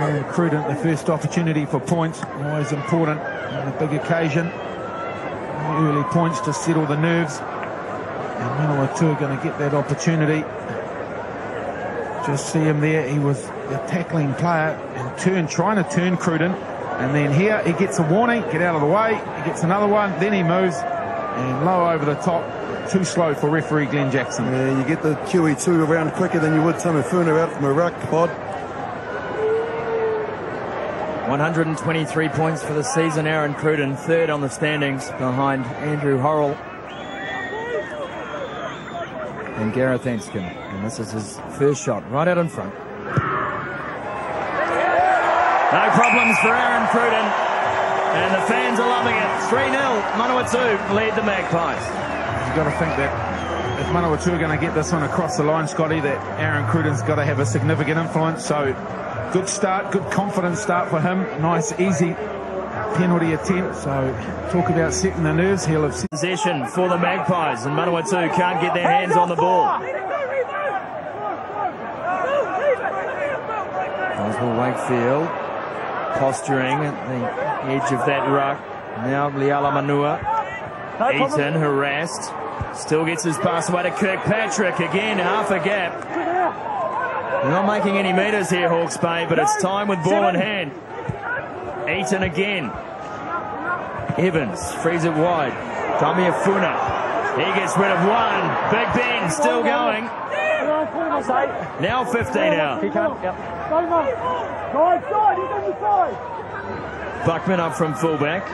And Cruden, the first opportunity for points, always important on a big occasion. Early points to settle the nerves. And Manawatu are going to get that opportunity. Just see him there. He was the tackling player and trying to turn Cruden. And then here he gets a warning, get out of the way. He gets another one, then he moves. And low over the top. Too slow for referee Glenn Jackson. Yeah, you get the QE2 around quicker than you would Tamifuna out from a ruck pod. 123 points for the season. Aaron Cruden, third on the standings behind Andrew Horrell and Gareth Anscombe. And this is his first shot right out in front. No problems for Aaron Cruden. And the fans are loving it. 3-0. Manawatu lead the Magpies. You've got to think that if Manawatu are going to get this one across the line, Scotty, that Aaron Cruden's got to have a significant influence. So good start, good confident start for him. Nice, easy penalty attempt. So talk about setting the nerves. He'll have possession for the Magpies, and Manawatu can't get their hands on the ball. Oswald Wakefield posturing at the edge of that ruck. Now Liala Manua. Eaton harassed. Still gets his pass away to Kirkpatrick. Again, half a gap. They're not making any metres here, Hawke's Bay, but it's time with ball in hand. Eaton again. Evans frees it wide. Tamifuna. He gets rid of one. Big Ben still going. Now 15 out. Buckman up from fullback.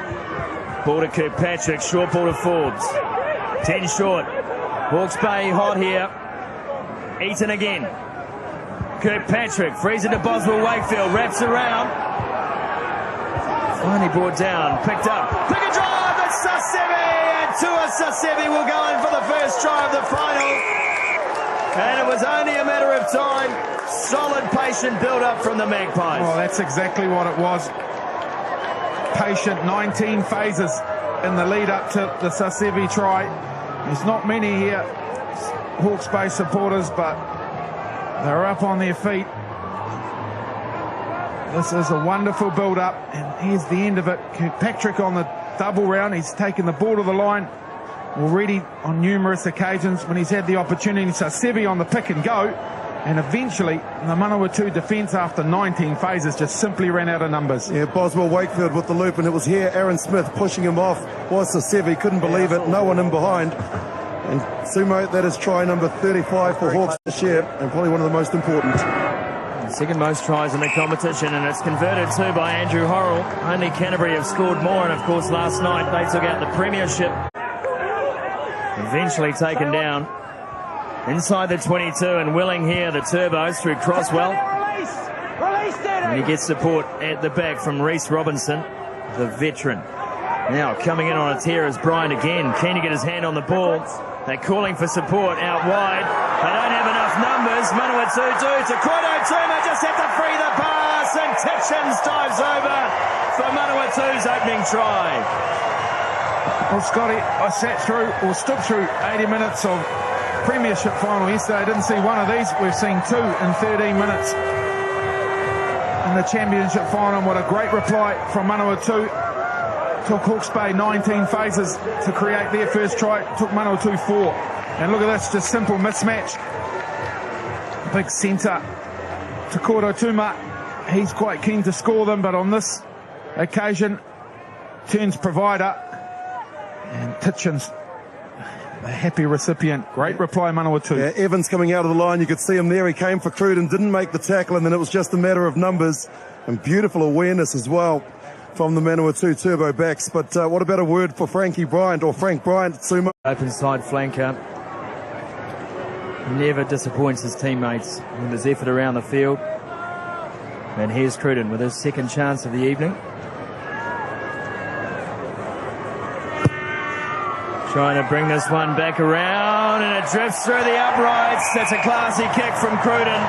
Ball to Kirkpatrick. Short ball to Forbes. 10 short. Hawke's Bay hot here. Eaton again. Kirkpatrick frees it to Boswell Wakefield. Wraps around. Finally brought down. Picked up. Pick a drive. It's Sasevi. And Tua Sasevi will go in for the first try of the final. And it was only a matter of time. Solid, patient build-up from the Magpies. Well, that's exactly what it was. Patient, 19 phases in the lead-up to the Sasevi try. There's not many here, Hawke's Bay supporters, but they're up on their feet. This is a wonderful build-up, and here's the end of it. Kirkpatrick on the double round. He's taken the ball to the line already on numerous occasions when he's had the opportunity. Sasevi on the pick and go, and eventually the Manawatu defence after 19 phases just simply ran out of numbers. Yeah, Boswell Wakefield with the loop, and it was here Aaron Smith pushing him off. Was Sasevi, couldn't believe it, no one in behind. And Sumo, that is try number 35 for Hawks to share, and probably one of the most important. Second most tries in the competition, and it's converted too by Andrew Horrell. Only Canterbury have scored more, and of course last night they took out the premiership. Eventually taken down inside the 22, and willing here the Turbos through Croswell. And he gets support at the back from Reece Robinson, the veteran. Now coming in on a tear is Bryant again, keen to get his hand on the ball. They're calling for support out wide. They don't have enough numbers. Manawatu do to Quado Tuma, just have to free the pass, and Titchens dives over for Manawatu's opening try. Well, Scotty, I stood through 80 minutes of premiership final yesterday. I didn't see one of these. We've seen two in 13 minutes in the championship final. What a great reply from Manawatu. Took Hawke's Bay 19 phases to create their first try. Took Manawatu 4. And look at this, just simple mismatch. Big centre to Quado Tuma. He's quite keen to score them, but on this occasion, turns provider. And Titchens, a happy recipient. Great reply, Manawatu. Yeah, Evans coming out of the line. You could see him there. He came for Cruden, didn't make the tackle, and then it was just a matter of numbers. And beautiful awareness as well from the Manawatu turbo backs. But what about a word for Frankie Bryant, or Frank Bryant, Sumo? Open side flanker. Never disappoints his teammates with his effort around the field. And here's Cruden with his second chance of the evening. Trying to bring this one back around, and it drifts through the uprights. That's a classy kick from Cruden.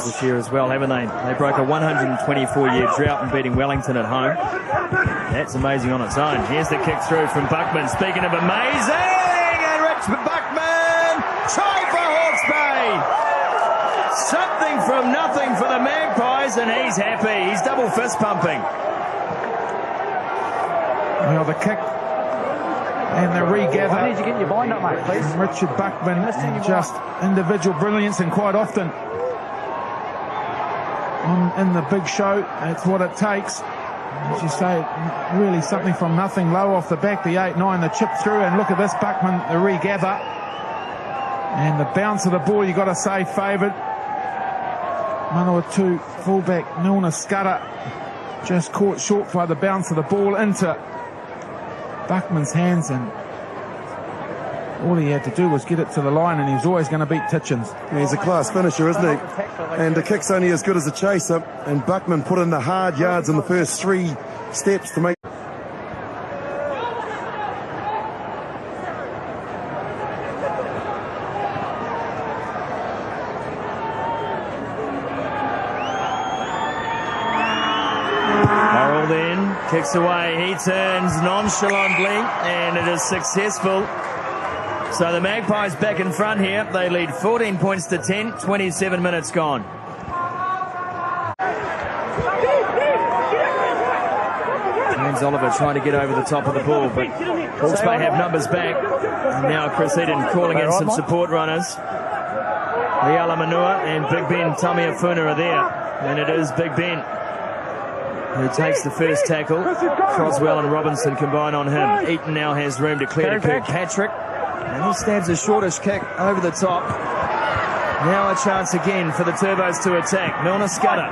This year as well, haven't they? They broke a 124-year drought in beating Wellington at home. That's amazing on its own. Here's the kick through from Buckman. Speaking of amazing, and Rich Buckman, try for Hawke's Bay. Something from nothing for the Magpies. goes, and he's happy. He's double fist pumping. Well, the kick and the regather. I need to get your bind up, mate, please. And Richard Buckman, and just individual brilliance, and quite often in the big show, that's what it takes. As you say, really something from nothing, low off the back, the 8-9, the chip through, and look at this Buckman, the regather. And the bounce of the ball, you've got to say, favoured. Manawatu fullback, Milner Scudder, just caught short by the bounce of the ball into Buckman's hands, and all he had to do was get it to the line, and he was always going to beat Titchens. He's a class finisher, isn't he? And the kick's only as good as a chaser, and Buckman put in the hard yards in the first 3 steps to make. Morrell then kicks away. He turns nonchalantly, and it is successful. So the Magpies back in front here. They lead 14 points to 10, 27 minutes gone. James Oliver trying to get over the top of the ball, but Hawke's Bay have numbers back. And now Chris Eden calling in some support runners. Liala Manua and Big Ben Tamiafuna are there. And it is Big Ben who takes the first tackle. Croswell and Robinson combine on him. Eaton now has room to clear to Kirkpatrick. And he stabs a shortish kick over the top. Now a chance again for the Turbos to attack. Milner Scudder.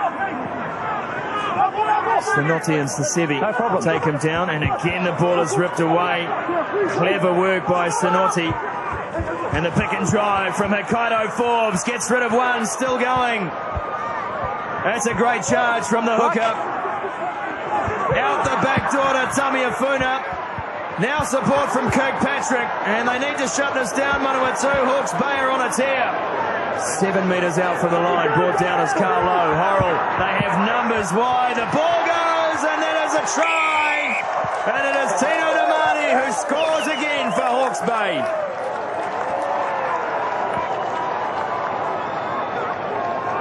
Stenotti and Sasevi take him down, and again the ball is ripped away. Clever work by Stenotti. And the pick and drive from Hokkaido Forbes gets rid of one, still going. That's a great charge from the hooker. Out the back door to Tamiafuna. Now support from Kirkpatrick, and they need to shut this down. Manawatu, Hawke's Bay are on a tear. 7 metres out from the line, brought down as Carlo. Horrell, they have numbers wide. The ball goes, and that is a try. And it is Tino Damani who scores again for Hawke's Bay.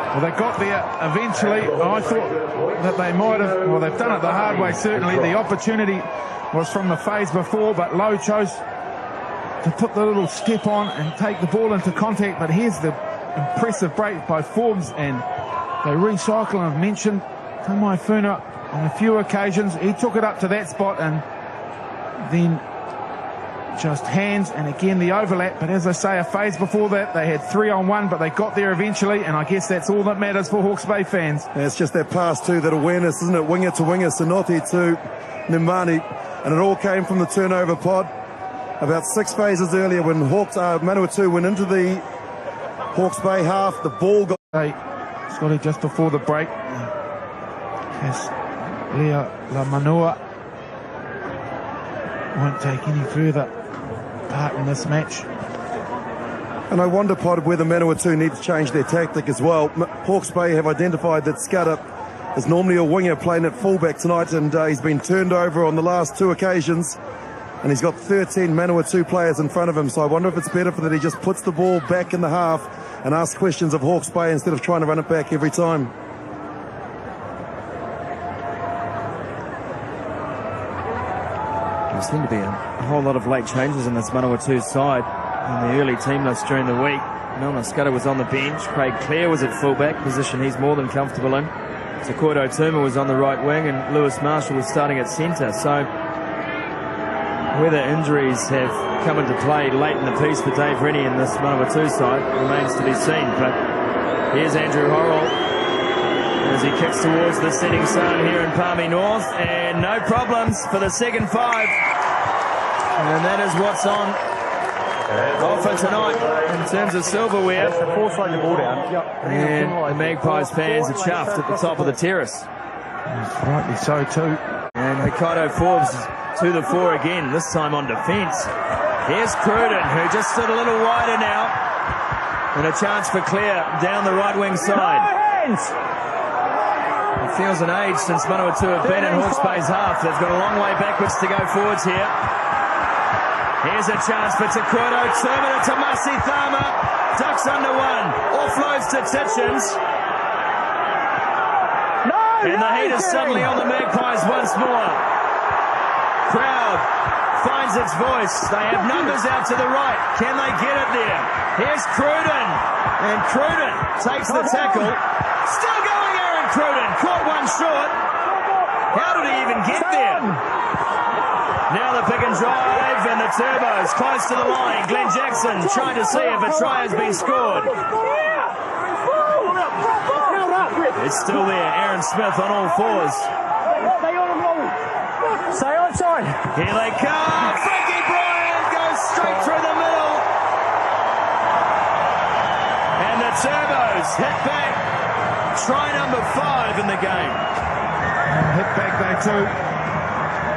Well, they got there eventually. I thought that they might have, well, they've done it the hard way, certainly. The opportunity was from the phase before, but Lowe chose to put the little step on and take the ball into contact. But here's the impressive break by Forbes, and they recycle. And I've mentioned Tamiafuna on a few occasions. He took it up to that spot and then just hands, and again the overlap. But as I say, a phase before that, they had 3-on-1, but they got there eventually, and I guess that's all that matters for Hawke's Bay fans. Yeah, it's just that pass too, that awareness, isn't it? Winger to winger, Stenotti to Nimani. And it all came from the turnover pod. About 6 phases earlier when Manawatu went into the Hawke's Bay half, the ball got... Hey, Scotty, just before the break, has Lea Lamanua won't take any further part in this match. And I wonder, Pod, whether Manawatu need to change their tactic as well. Hawke's Bay have identified that Scudder is normally a winger playing at fullback tonight, and he's been turned over on the last 2 occasions, and he's got 13 Manawatu players in front of him. So I wonder if it's better for that he just puts the ball back in the half and asks questions of Hawke's Bay instead of trying to run it back every time. There seem to be a whole lot of late changes in this Manawatu side in the early team list during the week. Milner Scudder was on the bench. Craig Clare was at fullback, position he's more than comfortable in. Takoito Tuma was on the right wing, and Lewis Marshall was starting at centre. So whether injuries have come into play late in the piece for Dave Rennie in this Manawatu side remains to be seen. But here's Andrew Horrell as he kicks towards the setting sun here in Palmy North, and no problems for the second 5. And that is what's on offer tonight in terms of silverware. And the Magpies fans are chuffed at the top of the terrace. Rightly so too. And Hokkaido Forbes to the fore again, this time on defence. Here's Cruden, who just stood a little wider now. And a chance for Clare down the right wing side. It feels an age since Manawatu have been in Hawke's Bay's half. They've got a long way backwards to go forwards here. Here's a chance for Takoito Tuma to Masi Thama. Ducks under one. Offloads to Titchens. And the heat is suddenly on the Magpies once more. Crowd finds its voice. They have numbers out to the right. Can they get it there? Here's Cruden. And Cruden takes the tackle. Still going, Aaron Cruden. Caught one short. How did he even get there? Now the pick and drive, and the Turbos close to the line. Glenn Jackson trying to see if a try has been scored. It's still there. Aaron Smith on all fours. Stay outside. Here they come. Frankie Bryant goes straight through the middle. And the Turbos hit back. Try number 5 in the game. Hit back they too.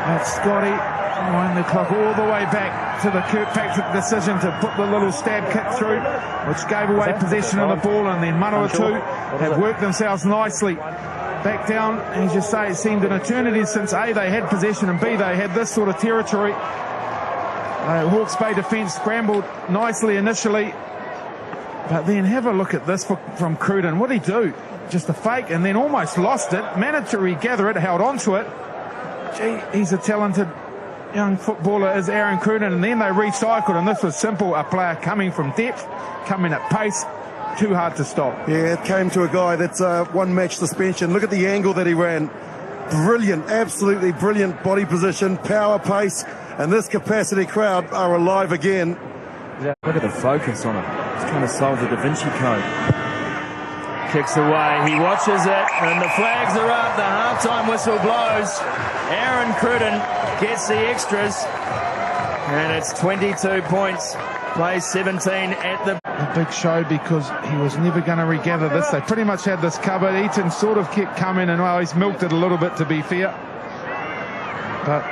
That's Scotty. Wind the clock all the way back to the Kirkpatrick decision to put the little stab kick through, which gave away possession of the ball, and then Manawatu have worked themselves nicely back down. As you say, it seemed an eternity since A, they had possession, and B, they had this sort of territory. Hawke's Bay defence scrambled nicely initially, but then have a look at this from Cruden. What did he do? Just a fake, and then almost lost it. Managed to regather it, held on to it. Gee, he's a talented young footballer, is Aaron Cruden, and then they recycled, and this was simple. A player coming from depth, coming at pace, too hard to stop. Yeah, it came to a guy that's one match suspension. Look at the angle that he ran. Brilliant, absolutely brilliant body position, power, pace, and this capacity crowd are alive again. Look at the focus on it. It's trying to solve the Da Vinci Code. Kicks away, he watches it, and the flags are up, the halftime whistle blows. Aaron Cruden gets the extras, and it's 22 points, plays 17 at the... A big show because he was never going to regather this. They pretty much had this covered. Eaton sort of kept coming, and well, he's milked it a little bit to be fair. But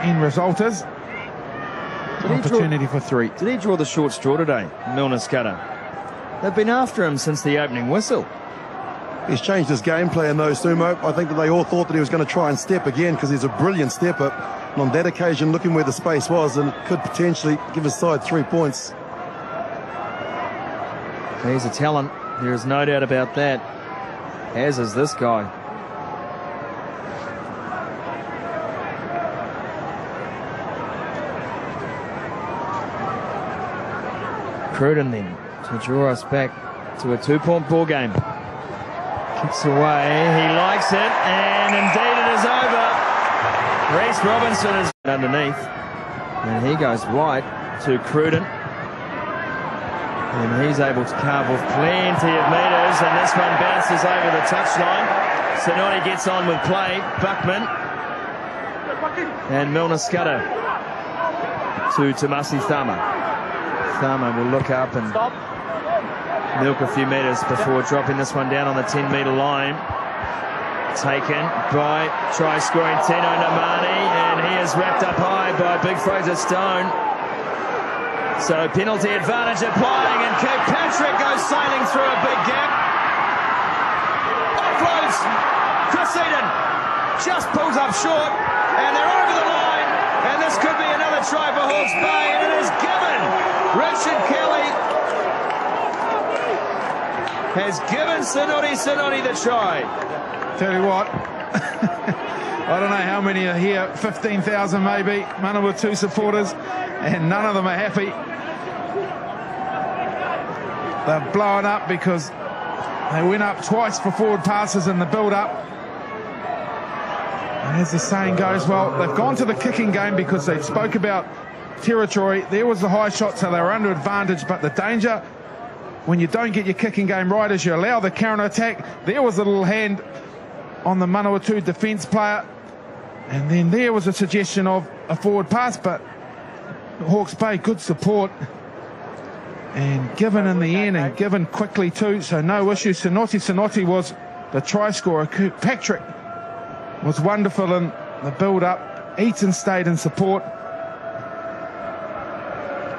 end result is opportunity for 3. Did he draw the short straw today, Milner Scudder? They've been after him since the opening whistle. He's changed his game plan though, Sumo. I think that they all thought that he was going to try and step again because he's a brilliant stepper. And on that occasion, looking where the space was, and it could potentially give his side 3 points. He's a talent, there is no doubt about that, as is this guy. Cruden then to draw us back to a 2-point ball game. Kicks away, he likes it, and indeed it is over. Reece Robinson is underneath, and he goes wide to Cruden, and he's able to carve off plenty of metres, and this one bounces over the touchline. Sinoti gets on with play. Buckman and Milner Scudder to Tamasi Thama. Thama will look up and milk a few metres before dropping this one down on the 10-metre line. Taken by try-scoring Tino Namani, and he is wrapped up high by Big Fraser Stone. So penalty advantage applying, and Kirkpatrick goes sailing through a big gap. Offloads. Chris Eden just pulls up short, and they're over the line, and this could be another try for Hawke's Bay, and it is given. Richard Kelly has given Sinoti the try. Tell you what, I don't know how many are here, 15,000 maybe, Manawatu supporters, and none of them are happy. They're blowing up because they went up twice for forward passes in the build-up. And as the saying goes, well, they've gone to the kicking game because they spoke about territory. There was the high shot, so they were under advantage, but the danger when you don't get your kicking game right is you allow the counter-attack. There was a little hand on the Manawatu defence player, and then there was a suggestion of a forward pass, but Hawke's Bay, good support, and given in the end, and given quickly too, so no issue. Sinoti was the try scorer. Kirkpatrick was wonderful in the build-up. Eaton stayed in support.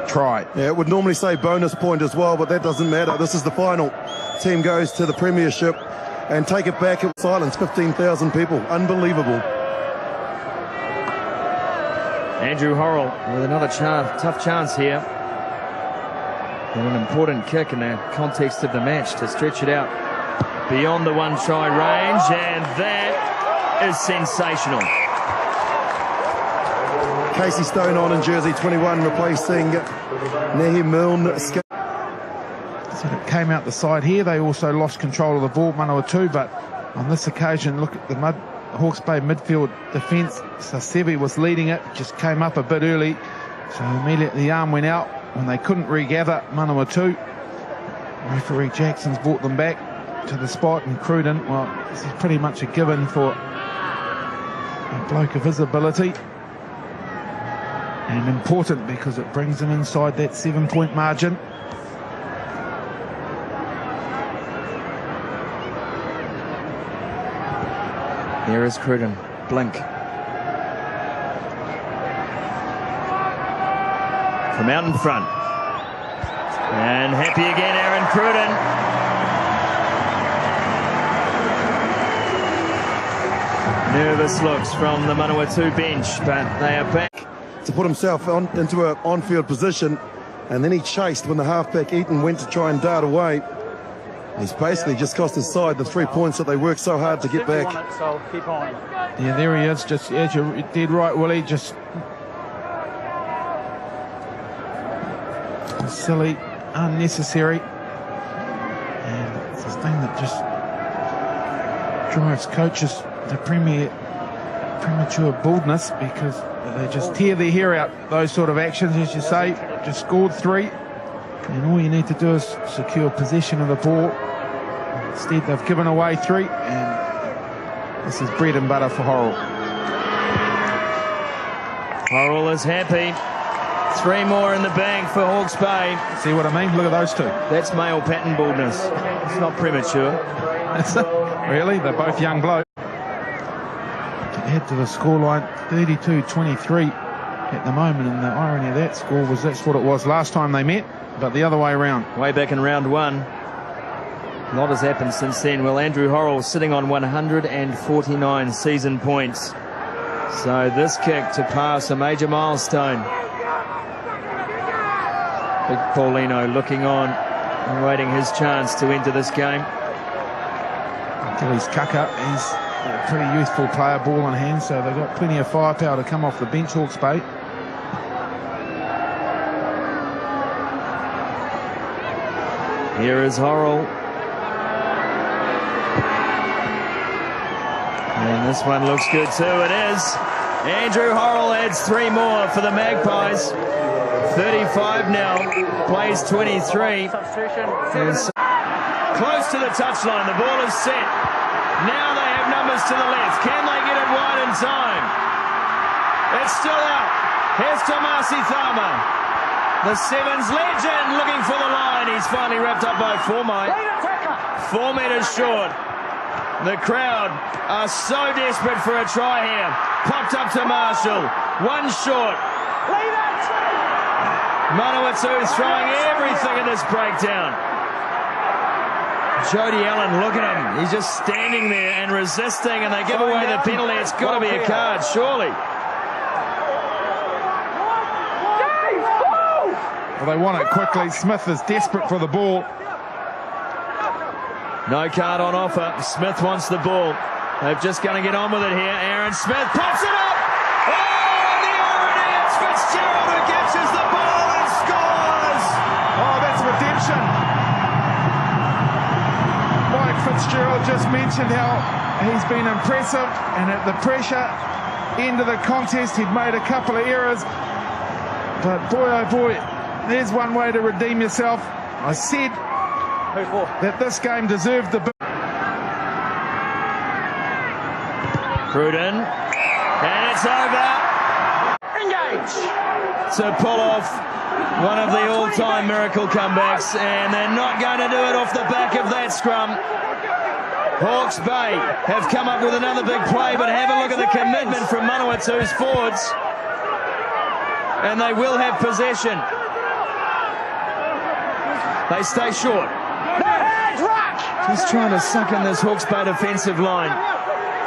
Try. Yeah, it would normally say bonus point as well, but that doesn't matter. This is the final. Team goes to the premiership and take it back at silence. 15,000 people. Unbelievable. Andrew Horrell with another tough chance here. And an important kick in the context of the match to stretch it out. beyond the one-try range, and that is sensational. Casey Stone on in jersey 21, replacing Nehi Milne. So it came out the side here. They also lost control of the ball, Manawatu, but on this occasion, look at the Hawke's Bay midfield defence. Sasevi was leading it, just came up a bit early, so immediately the arm went out when they couldn't regather. Manawatu, referee Jackson's brought them back to the spot, and Cruden, well, this is pretty much a given for a bloke of his ability, and important because it brings him inside that 7-point margin. There is Cruden. Blink. From out in front. And happy again, Aaron Cruden. Nervous looks from the Manawatu bench, but they are back. To put himself into an on-field position, and then he chased when the halfback Eaton went to try and dart away. He's basically just cost his side the 3 points that they worked so hard to get back. Yeah, there he is, just as you did right, Willie, just silly, unnecessary, and it's this thing that just drives coaches to premature boldness, because they just tear their hair out, those sort of actions, as you say. Just scored 3, and all you need to do is secure possession of the ball. Instead, they've given away 3, and this is bread and butter for Horrell. Horrell is happy. 3 more in the bank for Hawke's Bay. See what I mean? Look at those 2. That's male pattern baldness. It's not premature. Really? They're both young blokes. To add to the scoreline, 32-23 at the moment, and the irony of that score was that's what it was last time they met, but the other way around. Way back in round 1. A lot has happened since then. Well, Andrew Horrell sitting on 149 season points. So this kick to pass a major milestone. Big Paulino looking on and waiting his chance to enter this game. Achilles Kaka, he's a pretty youthful player, ball in hand, so they've got plenty of firepower to come off the bench, Hawke's Bay. Here is Horrell. And this one looks good too, it is. Andrew Horrell adds 3 more for the Magpies. 35 now, plays 23. Close to the touchline, the ball is set. Now they have numbers to the left. Can they get it wide in time? It's still out. Here's Tomasi Thama. The Sevens legend looking for the line. He's finally wrapped up by 4 miles. 4 metres short. The crowd are so desperate for a try here. Popped up to Marshall. 1 short. Manawatu is throwing everything in this breakdown. Jody Allen, look at him. He's just standing there and resisting, and they give away the penalty. It's got to be a card, surely. Well, they want it quickly. Smith is desperate for the ball. No card on offer. Smith wants the ball. They're just going to get on with it here. Aaron Smith pops it up. Oh, the irony. It's Fitzgerald who catches the ball and scores. Oh, that's redemption. Mike Fitzgerald just mentioned how he's been impressive, and at the pressure end of the contest, he'd made a couple of errors. But boy, oh boy, there's one way to redeem yourself. I said that this game deserved the bit. Cruden, and it's over. Engage! To pull off one of the all-time miracle comebacks, and they're not going to do it off the back of that scrum. Hawke's Bay have come up with another big play, but have a look at the commitment from Manawatu's forwards. And they will have possession. They stay short. He's trying to suck in this Hawke's Bay defensive line.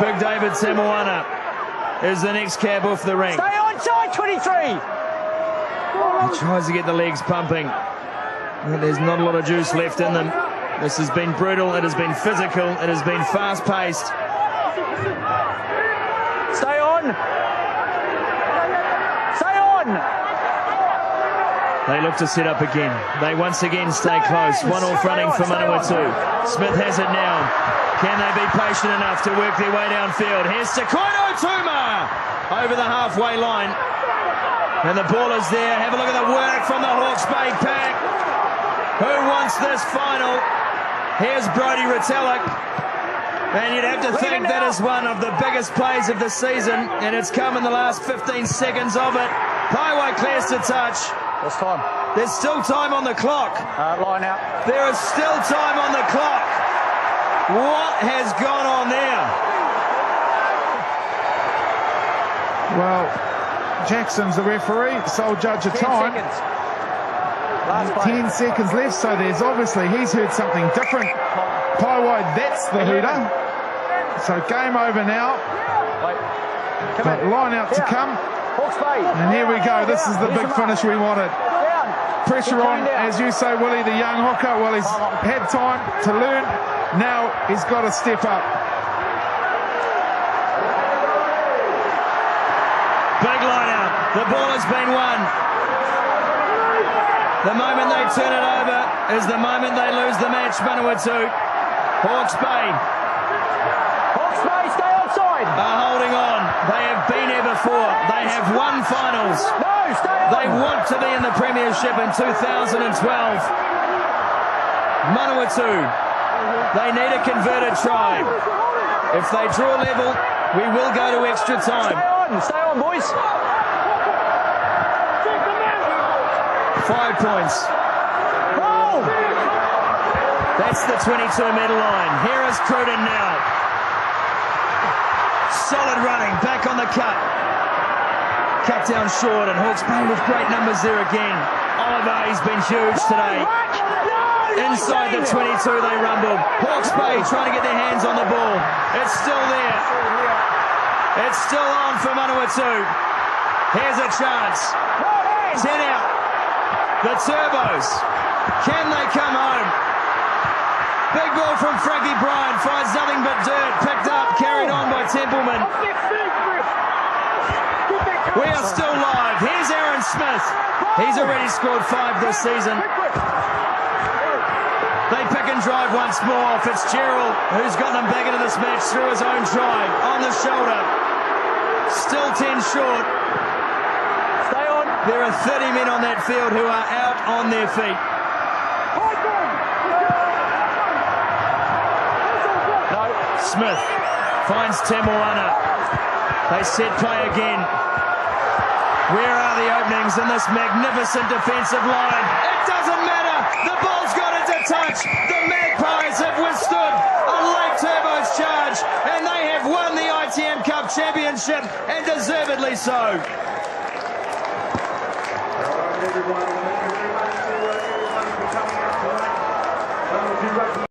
Big David Samoana is the next cab off the rank. Stay onside, 23. He tries to get the legs pumping. There's not a lot of juice left in them. This has been brutal, it has been physical, it has been fast-paced. Stay on! Stay on! They look to set up again. They once again stay close. 1-1 running for Manawatu. Smith has it now. Can they be patient enough to work their way downfield? Here's Takoino Tuma over the halfway line. And the ball is there. Have a look at the work from the Hawke's Bay pack. Who wants this final? Here's Brodie Retallick. And you'd have to think that is one of the biggest plays of the season. And it's come in the last 15 seconds of it. Paiwai clears to touch. What's time? There's still time on the clock. Line out. There is still time on the clock. What has gone on there? Well, Jackson's the referee, sole judge of 10 time. seconds. Last play. 10 seconds left, so there's obviously, he's heard something different. Paiwai, that's the hooter. So game over now. Wait. But line out to come. Hawke's Bay. And here we go. This is the big finish we wanted. Down. Pressure on, as you say, Willie, the young hooker. Well, he's had time to learn. Now he's got to step up. Big line out. The ball has been won. The moment they turn it over is the moment they lose the match, Manawatu. Hawke's Bay Hawke's Bay, stay outside. are holding on. They have been here before. They have won finals. No, stay on. They want to be in the Premiership in 2012. Manawatu, they need a converted try. If they draw level, we will go to extra time. Stay on, boys. 5 points. Roll. That's the 22-metre line. Here is Cruden now. Solid running, back on the cut. Cut down short, and Hawke's Bay with great numbers there again. Oliver, he's been huge today. Inside the 22 they rumble. Hawke's Bay trying to get their hands on the ball. It's still there. It's still on for Manawatu. Here's a chance. 10 out. The Turbos. Can they come home? Big ball from Frankie Bryant. Finds nothing but dirt. Picked up, carried on by Templeman. We are still live. Here's Aaron Smith. He's already scored 5 this season. They pick and drive once more. Fitzgerald, who's got them back into this match through his own drive. On the shoulder. Still 10 short. Stay on. There are 30 men on that field who are out on their feet. No. Smith finds Temoana. They set play again. Where are the openings in this magnificent defensive line? It doesn't matter. The ball's got into touch. The Magpies have withstood a late Turbo's charge, and they have won the ITM Cup Championship, and deservedly so. Everyone, thank you very much for coming out tonight.